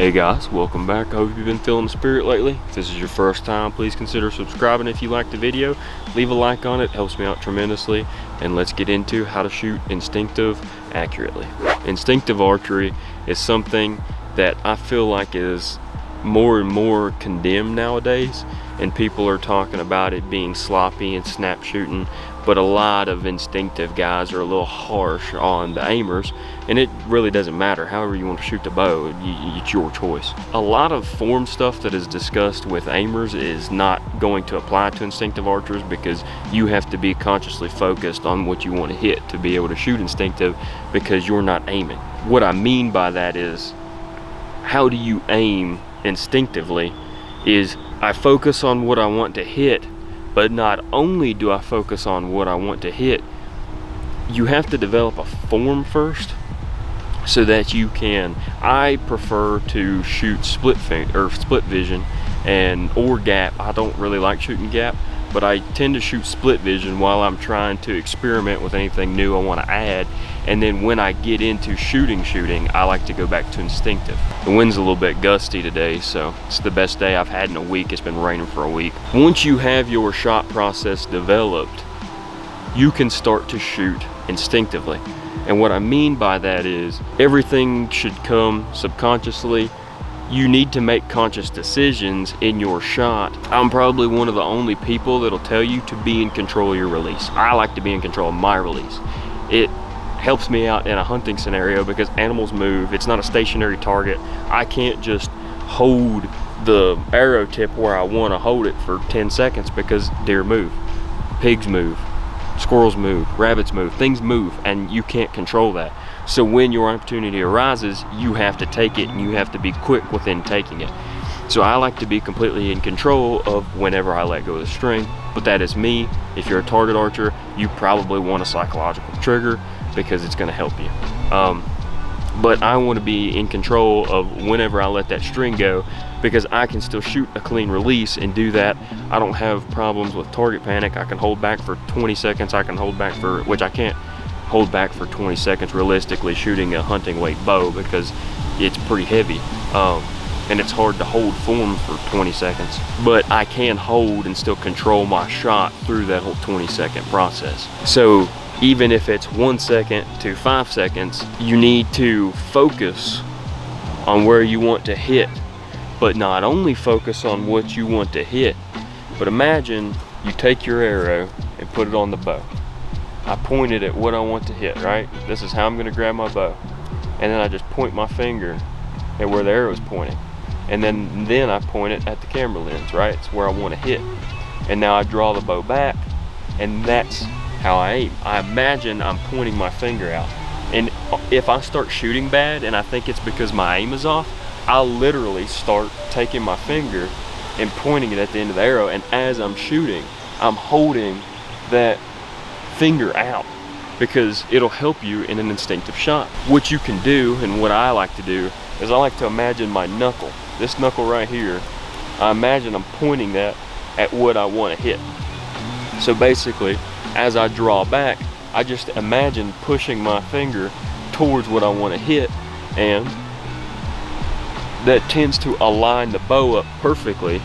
Hey guys, welcome back. I hope you've been feeling the spirit lately. If this is your first time, please consider subscribing. If you like the video, leave a like on it, helps me out tremendously. And let's get into how to shoot instinctive accurately. Instinctive archery is something that I feel like is more and more condemned nowadays, and people are talking about it being sloppy and snap shooting, but a lot of instinctive guys are a little harsh on the aimers, and it really doesn't matter. However you want to shoot the bow, it's your choice. A lot of form stuff that is discussed with aimers is not going to apply to instinctive archers, because you have to be consciously focused on what you want to hit to be able to shoot instinctive, because you're not aiming. What I mean by that is, how do you aim instinctively is I focus on what I want to hit, but not only do I focus on what I want to hit, you have to develop a form first so that you can. I prefer to shoot split vision or gap. I don't really like shooting gap, but I tend to shoot split vision while I'm trying to experiment with anything new I want to add. And then when I get into shooting, I like to go back to instinctive. The wind's a little bit gusty today, so it's the best day I've had in a week. It's been raining for a week. Once you have your shot process developed, you can start to shoot instinctively. And what I mean by that is, everything should come subconsciously. You need to make conscious decisions in your shot. I'm probably one of the only people that'll tell you to be in control of your release. I like to be in control of my release. It helps me out in a hunting scenario because animals move. It's not a stationary target. I can't just hold the arrow tip where I want to hold it for 10 seconds because deer move, pigs move, squirrels move, rabbits move, things move, and you can't control that. So when your opportunity arises, you have to take it, and you have to be quick within taking it. So I like to be completely in control of whenever I let go of the string, but that is me. If you're a target archer, you probably want a psychological trigger because it's going to help you. But I want to be in control of whenever I let that string go, because I can still shoot a clean release and do that. I don't have problems with target panic. I can hold back for 20 seconds. I can hold back for, which I can't hold back for 20 seconds realistically shooting a hunting weight bow because it's pretty heavy. And it's hard to hold form for 20 seconds. But I can hold and still control my shot through that whole 20-second process. So even if it's 1 second to 5 seconds, you need to focus on where you want to hit, but not only focus on what you want to hit, but imagine you take your arrow and put it on the bow. I point it at what I want to hit, right? This is how I'm gonna grab my bow. And then I just point my finger at where the arrow is pointing. And then I point it at the camera lens, right? It's where I want to hit. And now I draw the bow back, and that's how I aim. I imagine I'm pointing my finger out. And if I start shooting bad and I think it's because my aim is off, I'll literally start taking my finger and pointing it at the end of the arrow, and as I'm shooting, I'm holding that finger out, because it'll help you in an instinctive shot. What you can do, and what I like to do, is I like to imagine my knuckle, this knuckle right here, I imagine I'm pointing that at what I want to hit. So basically, as I draw back, I just imagine pushing my finger towards what I want to hit, and that tends to align the bow up perfectly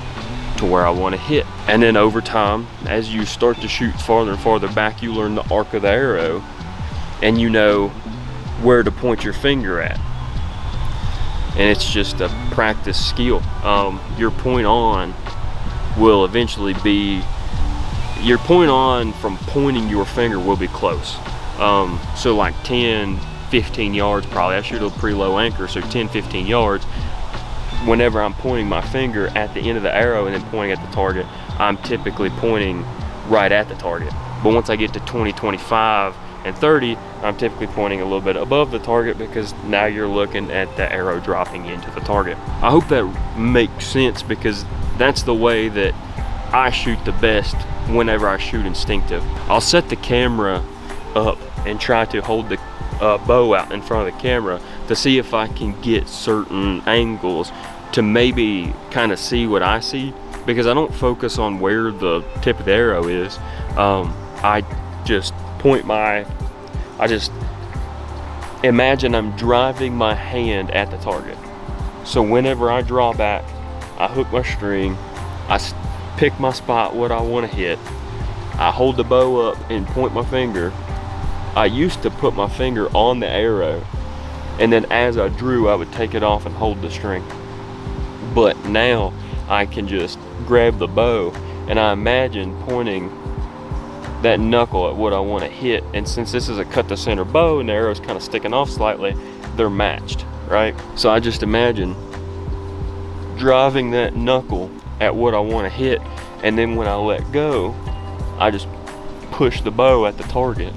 to where I want to hit. And then over time, as you start to shoot farther and farther back, you learn the arc of the arrow, and you know where to point your finger at. And it's just a practice skill. Your point on will eventually be, your point on from pointing your finger will be close. So like 10, 15 yards probably. I shoot a pretty low anchor, so 10, 15 yards. Whenever I'm pointing my finger at the end of the arrow and then pointing at the target, I'm typically pointing right at the target. But once I get to 20, 25, and 30, I'm typically pointing a little bit above the target, because now you're looking at the arrow dropping into the target. I hope that makes sense, because that's the way that I shoot the best whenever I shoot instinctive. I'll set the camera up and try to hold the bow out in front of the camera to see if I can get certain angles to maybe kind of see what I see, because I don't focus on where the tip of the arrow is. I just imagine I'm driving my hand at the target. So whenever I draw back, I hook my string, I pick my spot, what I want to hit, I hold the bow up and point my finger. I used to put my finger on the arrow, and then as I drew, I would take it off and hold the string. But now I can just grab the bow, and I imagine pointing that knuckle at what I want to hit. And since this is a cut to center bow and the arrow's kind of sticking off slightly, they're matched, right? So I just imagine driving that knuckle at what I want to hit, and then when I let go, I just push the bow at the target,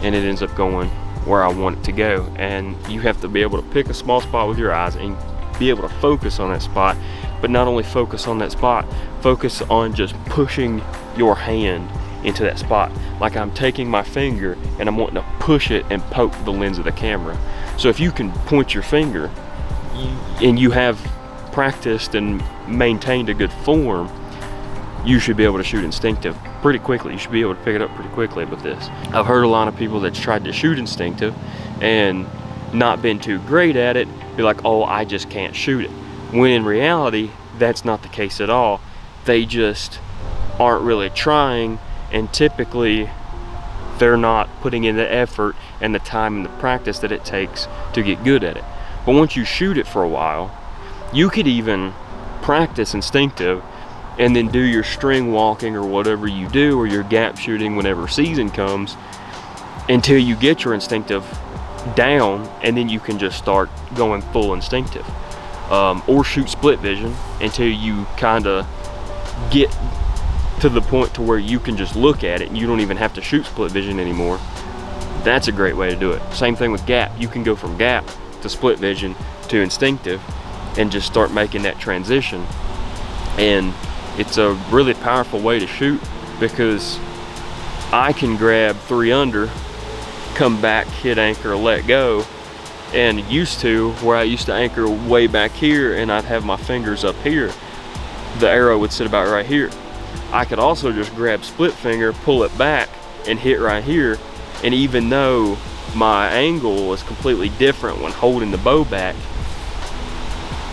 and it ends up going where I want it to go. And you have to be able to pick a small spot with your eyes and be able to focus on that spot. But not only focus on that spot, focus on just pushing your hand into that spot. Like I'm taking my finger and I'm wanting to push it and poke the lens of the camera. So if you can point your finger and you have practiced and maintained a good form, you should be able to shoot instinctive pretty quickly. You should be able to pick it up pretty quickly with this. I've heard a lot of people that's tried to shoot instinctive and not been too great at it be like, oh, I just can't shoot it. When in reality, that's not the case at all. They just aren't really trying, and typically they're not putting in the effort and the time and the practice that it takes to get good at it. But once you shoot it for a while, you could even practice instinctive and then do your string walking or whatever you do, or your gap shooting whenever season comes, until you get your instinctive down, and then you can just start going full instinctive. Or shoot split vision until you kind of get to the point to where you can just look at it and you don't even have to shoot split vision anymore. That's a great way to do it. Same thing with gap. You can go from gap to split vision to instinctive and just start making that transition. And it's a really powerful way to shoot, because I can grab 3 under, come back, hit anchor, let go. And used to, where I used to anchor way back here and I'd have my fingers up here, the arrow would sit about right here. I could also just grab split finger, pull it back, and hit right here. And even though my angle is completely different when holding the bow back,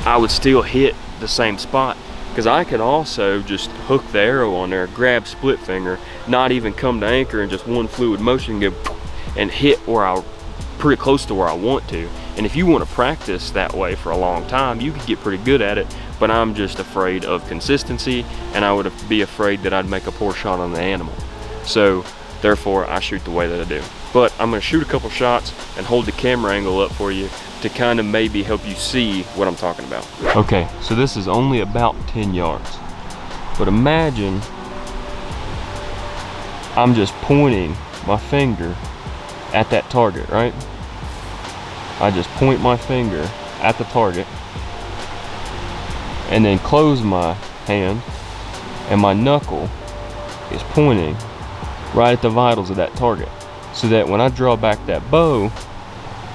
I would still hit the same spot, because I could also just hook the arrow on there, grab split finger, not even come to anchor, and just one fluid motion go and hit where I pretty close to where I want to. And if you want to practice that way for a long time, you could get pretty good at it. But I'm just afraid of consistency, and I would be afraid that I'd make a poor shot on the animal. So therefore I shoot the way that I do. But I'm going to shoot a couple shots and hold the camera angle up for you to kind of maybe help you see what I'm talking about. Okay, so this is only about 10 yards. But imagine I'm just pointing my finger at that target, right? I just point my finger at the target and then close my hand, and my knuckle is pointing right at the vitals of that target, so that when I draw back that bow,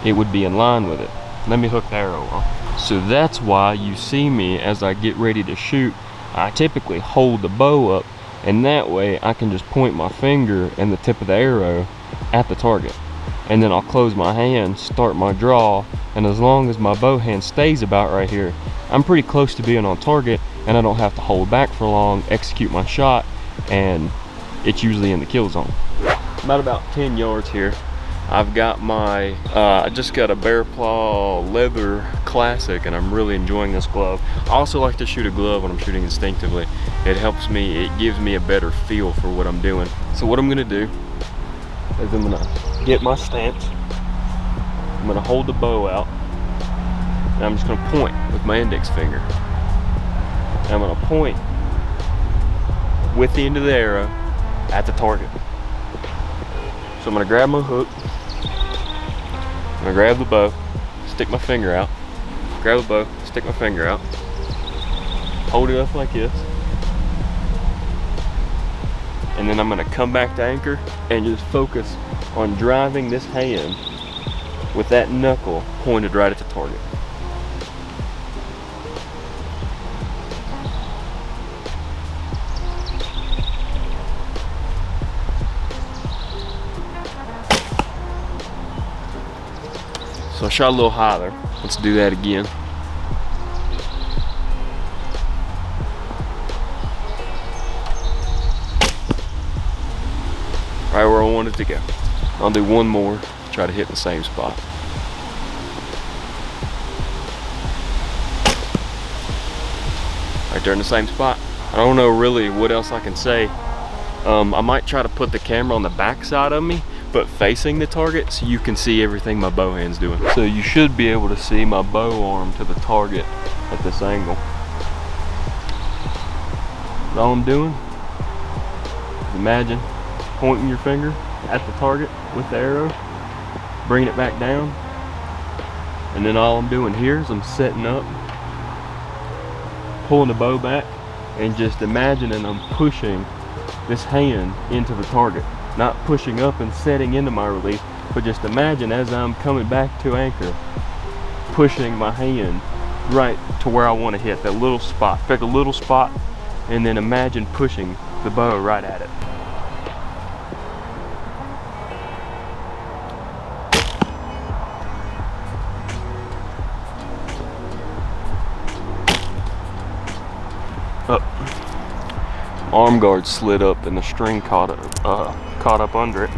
it would be in line with it. Let me hook the arrow on. So that's why you see me, as I get ready to shoot, I typically hold the bow up, and that way I can just point my finger and the tip of the arrow at the target. And then I'll close my hand, start my draw, and as long as my bow hand stays about right here, I'm pretty close to being on target, and I don't have to hold back for long, execute my shot, and it's usually in the kill zone. About 10 yards here. I've got my, I just got a Bear Claw leather classic, and I'm really enjoying this glove. I also like to shoot a glove when I'm shooting instinctively. It helps me, it gives me a better feel for what I'm doing. So what I'm gonna do is I'm gonna get my stance, I'm gonna hold the bow out, and I'm just gonna point with my index finger. And I'm gonna point with the end of the arrow at the target. So I'm gonna grab my hook, I'm gonna grab the bow, stick my finger out, grab the bow, stick my finger out, hold it up like this, and then I'm gonna come back to anchor and just focus on driving this hand with that knuckle pointed right at the target. So I shot a little high there. Let's do that again. right where I want it to go. I'll do one more, try to hit the same spot. Right there in the same spot. I don't know really what else I can say. I might try to put the camera on the back side of me, but facing the target so you can see everything my bow hand's doing. So you should be able to see my bow arm to the target at this angle. All I'm doing is imagine pointing your finger at the target with the arrow, bringing it back down, and then all I'm doing here is I'm setting up, pulling the bow back, and just imagining I'm pushing this hand into the target. Not pushing up and setting into my release, but just imagine as I'm coming back to anchor, pushing my hand right to where I want to hit, that little spot. Pick a little spot and then imagine pushing the bow right at it. Arm guard slid up and the string caught up under it.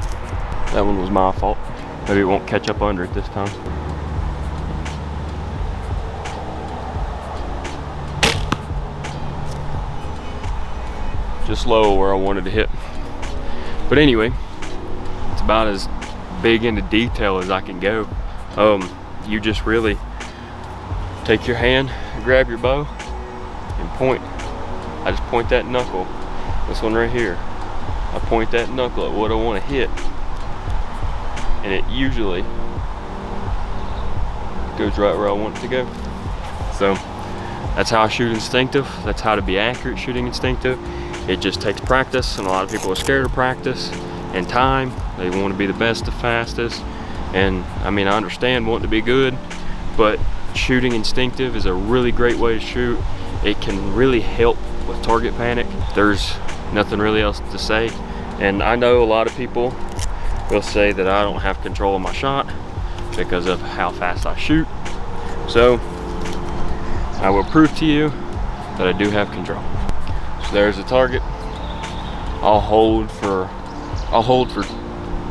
That one was my fault. Maybe it won't catch up under it this time. Just low where I wanted to hit. But anyway, it's about as big into detail as I can go. You just really take your hand, grab your bow, and point. I just point that knuckle, this one right here. I point that knuckle at what I want to hit, and it usually goes right where I want it to go. So that's how I shoot instinctive. That's how to be accurate shooting instinctive. It just takes practice, and a lot of people are scared of practice and time. They want to be the best, the fastest, and I mean, I understand wanting to be good, but shooting instinctive is a really great way to shoot. It can really help with target panic. There's nothing really else to say. And I know a lot of people will say that I don't have control of my shot because of how fast I shoot. So I will prove to you that I do have control. So there's the target. I'll hold for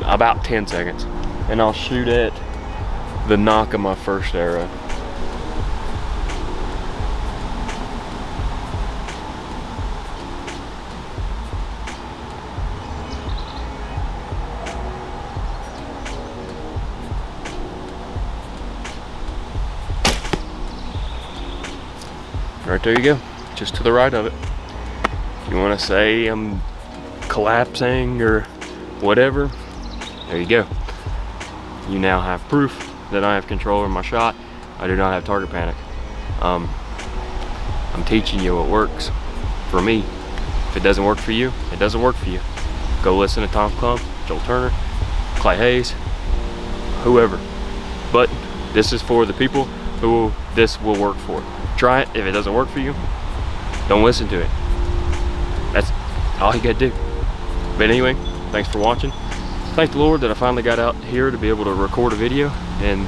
about 10 seconds, and I'll shoot at the knock of my first arrow. Right there you go, just to the right of it. If you want to say I'm collapsing or whatever, there you go. You now have proof that I have control over my shot. I do not have target panic. I'm teaching you what works for me. If it doesn't work for you, it doesn't work for you. Go listen to Tom Clump, Joel Turner, Clay Hayes, whoever. But this is for the people who this will work for. Try it. If it doesn't work for you, don't listen to it. That's all you gotta do. But anyway, thanks for watching. Thank the Lord that I finally got out here to be able to record a video, and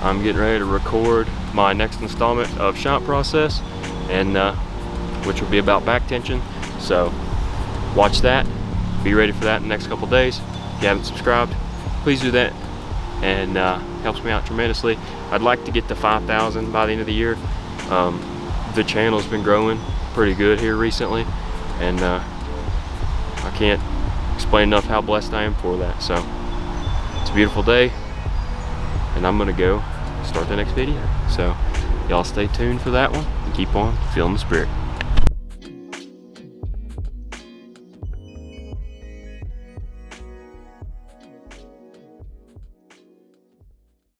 I'm getting ready to record my next installment of shot process, and which will be about back tension. So watch that. Be ready for that in the next couple days. If you haven't subscribed, please do that, and helps me out tremendously. I'd like to get to 5,000 by the end of the year. The channel's been growing pretty good here recently, and I can't explain enough how blessed I am for that. So it's a beautiful day, and I'm gonna go start the next video. So y'all stay tuned for that one and keep on feeling the spirit.